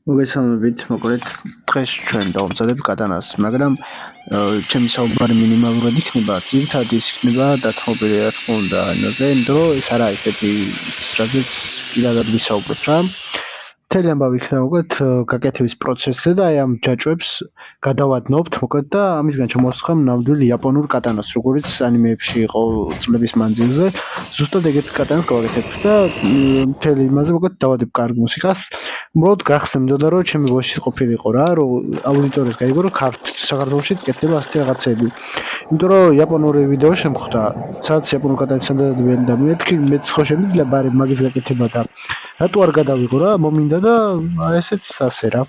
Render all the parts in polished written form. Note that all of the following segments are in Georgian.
მოგესალმებით, მოკლედ დღეს ჩვენ დავამზადებ კატანას, მაგრამ ჩემი საუბარი მინიმალურად იქნება, ძირითადად ის იქნება დათმობილი რა თქმა უნდა ენაზე, იმიტომ რომ ეს არა ისეთი რაზეც პირადად ვისაუბრებ რა. მთელი ამბავი იქნება მოკლედ გაკეთების პროცესზე და აი ამ ჯაჭვებს გადავადნობთ მოკლედ და ამისგან ჩამოვსხამ ნამდვილ იაპონურ კატანას, როგორც ანიმეებში იყო წლების მანძილზე. ზუსტად ეგეთ კატანას გავაკეთებ და მთელი იმაზე მოკლედ დავადებ კარგ მუსიკას. უბრალოდ გახსნებოდა რომ ჩემი ბოში ყოფილიყო რა, რომ აუდიტორიას გაიგო რომ საქართველოშიც კეთდება ასეთი რაღაცები. იმიტომ რომ იაპონური ვიდეო შემხვდა, სადაც იაპონურ კატანებს ანდადებენ და მეც ხო შემიძლია ბარი მაგის გაკეთება და რატო არ გადავიღო რა, მომინდა და ესეც ასე რა.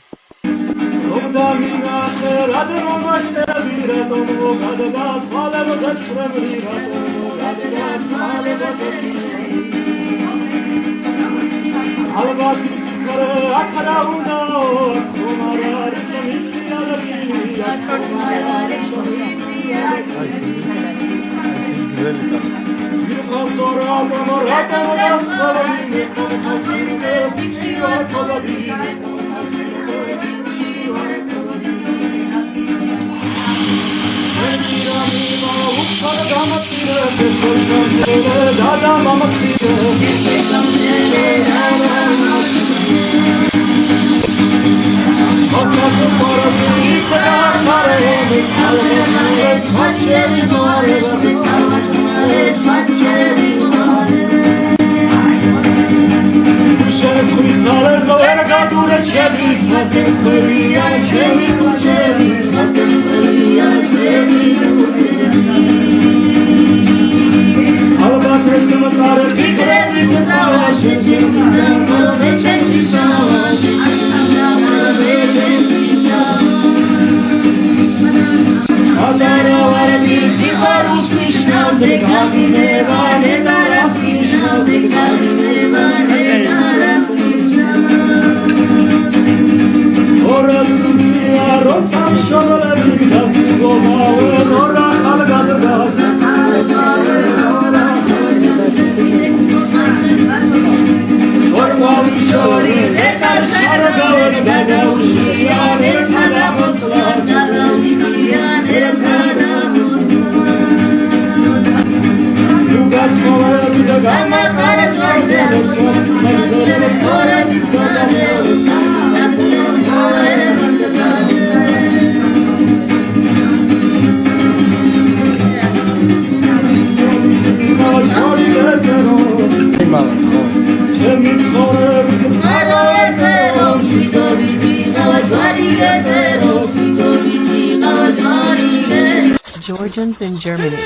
Georgians in Germany.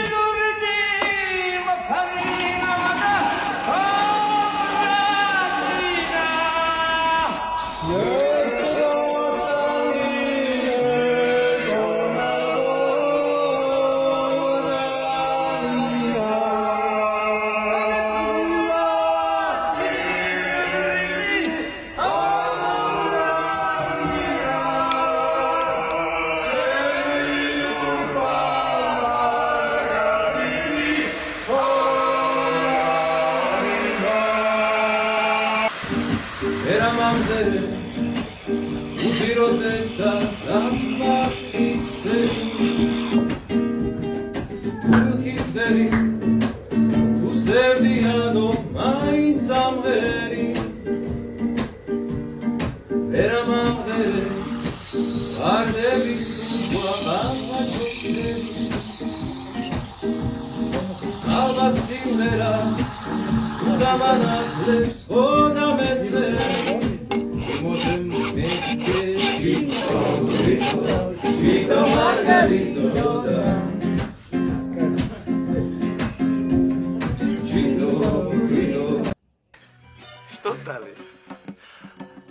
Totale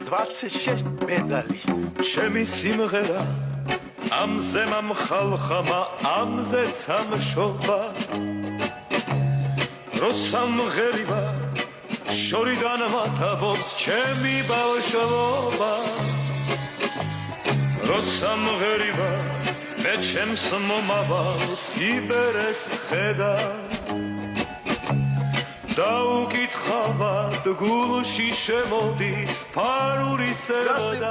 26 medali ჩემი სიმღერა ამზე მომხალხმა ამზე სამშობა როცა მღერიბა შორიდან მათაბობს ჩემი ბავშვობა როცა მღერიბა მე ჩემს მომავალ სიბერეს ხედა დაუკითხავად გულში შემოდის ფარული სეროდა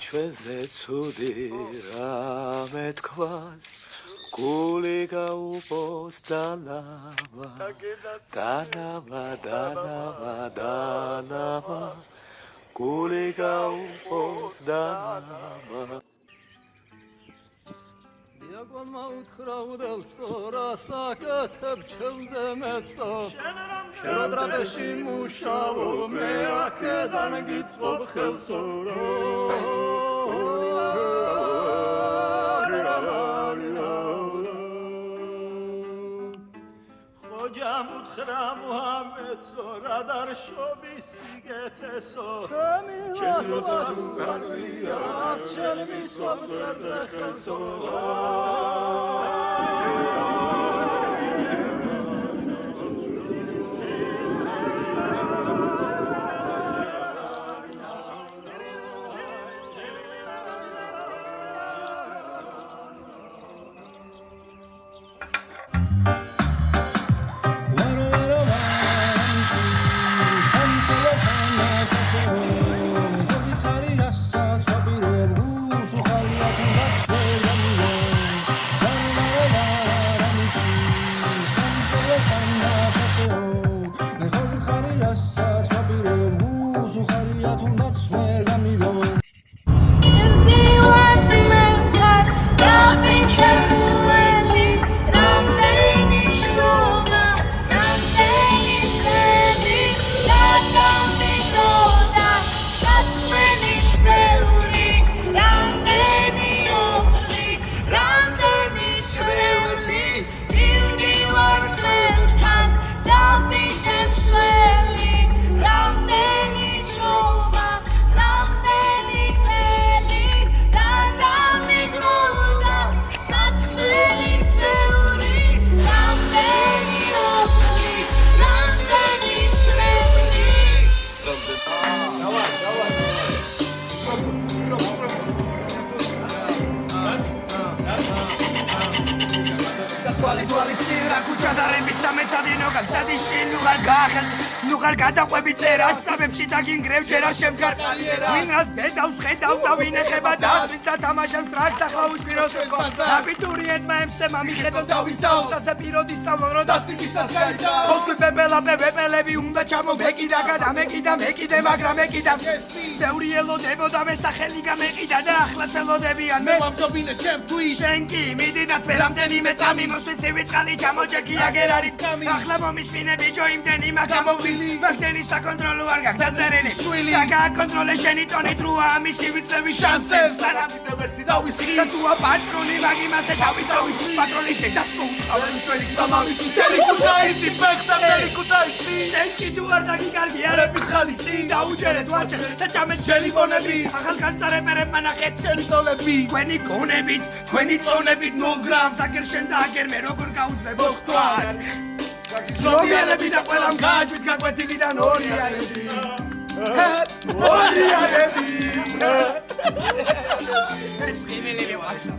ჩვენზე ცუდი რამე თქვას გული გაუპოს დანავა გული გაუპოს დანავა Diagolma utkravdel sora sakateb çölze metso Şerodra beşim uşavo me akedan gitsvob xelsoro Hocam utkra Muhammed sora dar şobis geteso Çemi vasvas barliyat çemi sobzer xelso ნუღარ გადაყვები წერას სამებში დაგინგრევ ჯერ არ შემგარ ვინას დედავს ხედავ და ვინეხება დასვიცა თამაშებს ტრაქს ახლა უსპიროს აბიტურიენტმა ემსემა მიხედონ თავის დაუსას და პიროდის სწავლონ რომ დასიგისაც გაიდა ხოლმე ბებელები უნდა ჩამოგეკიდა გადამეკიდა მეკიდე მაგრამ მეკიდა ბევრი ელოდებოდა მე სახელი გამეყიდა და ახლა წელოდებიან მე ვამჯობინე ჩემთვის შენ კი მიდი და თვერამდენიმე წამი მოსვიცივი წყალი ჩამოჯექი აგერ არის ახლა მომისმინე ბიჭო იმდენი მაგამოვლილი მაგდენი საკონტროლო არ გაქვს დაწერილი შვილი დაგაკონტროლე შენი ტონით როა ამისი ვიწევი შანსებს სანამ ერთი დავისხი და თუა პატრონი მაგიმასე დავისხი პატრონისტი დასკოუთავენ ჩვენი დამამისი ტელიკუტაისი ფეხთა ტელიკუტაისი შენ კი თუ არ დაგიკარგი არების ხალისი დაუჯერეთ ვაჭე და ჩამეთ შენი ბონები ახალგაზრდა რეპერებმა ნახეთ შენი ტოლები თქვენი გონებით თქვენი წონებით 0 გრამს აგერ შენ და აგერ მე როგორ გაუძლებო ხტვას ზოგიერები და ყველამ გააჩვით გაკვეთილიდან ორი არები ეს ხიმილები ვარსა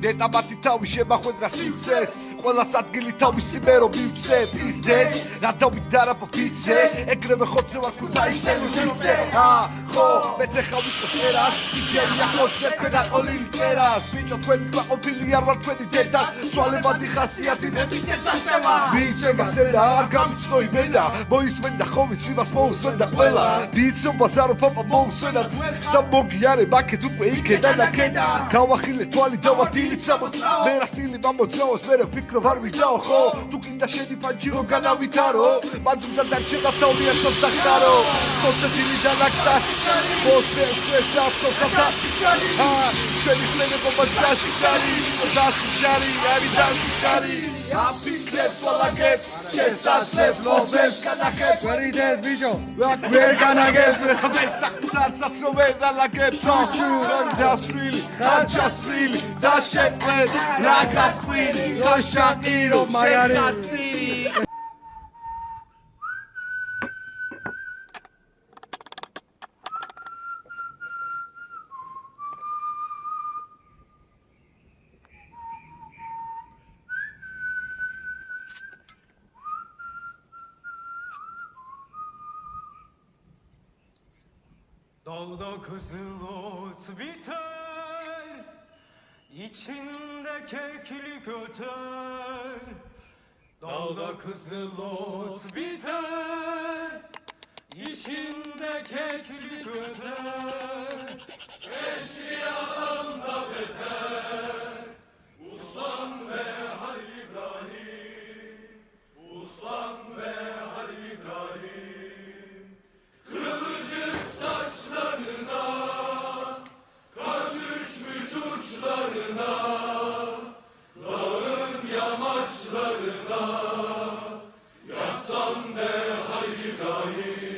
დეტაბათი თავი შემახვედრა სივრცეს ყველას ადგილი თავისი მერო მივცე პიზდეთ რატომ იდარაფო ფიცე ეგრევე ხოცე ვარ ქუთაისელი ვიცე ხო მეცე ხავიტო წერას იჯერია ხოცე და ყოლილი წერას ბიჭო თქვენი ყოფილი არ ვარ თქვენი დედა სვალებადი ხასიათი მე ბიჭებს ასევა ბიჭე გასედა არ გამიცნო იმენა მოისმენდა ხო ვიცი მას მოусვენდა ყველა ბიჭო ბაზარო პაპა მოусვენა და მოგიარე ბაკეთ უკვე იქედან აქედა გავახილე თვალი დავატილიც ამოწა მე რა სტილი მომოწაოს მე ფიქრო ვარ ვიდაო ხო თუ კიდე შედი პანჯირო განავითარო მანდრუდა და შეგაფთაურია სოფტახარო ხოცები დალაკტა ხოცე შესაძლო საფა შენი ფლენე კომბაცაში შარი დასშარი არი დასშარი აფიქრებ ყველაგებ შესაძლებლობებს განახებ ვერიდეთ ბიჭო ვერ განაგებ საკუთარსაც რო ვერ დალაგებ ჩუჩუ რანჯასრილი ხარჯასრილი და შეყვეთ რაგას ხვილი შაყირო მაიარი Dağda kızıl ot biter, içinde keklik öter. Dağda kızıl ot biter, içinde keklik öter. Eşkıyadan da beter, uslan be Halil İbrahim, uslan be Halil İbrahim. Kıvırcık saçlarına, kar düşmüş uçlarına, dağın yamaçlarına, yaslan be Halil İbrahim.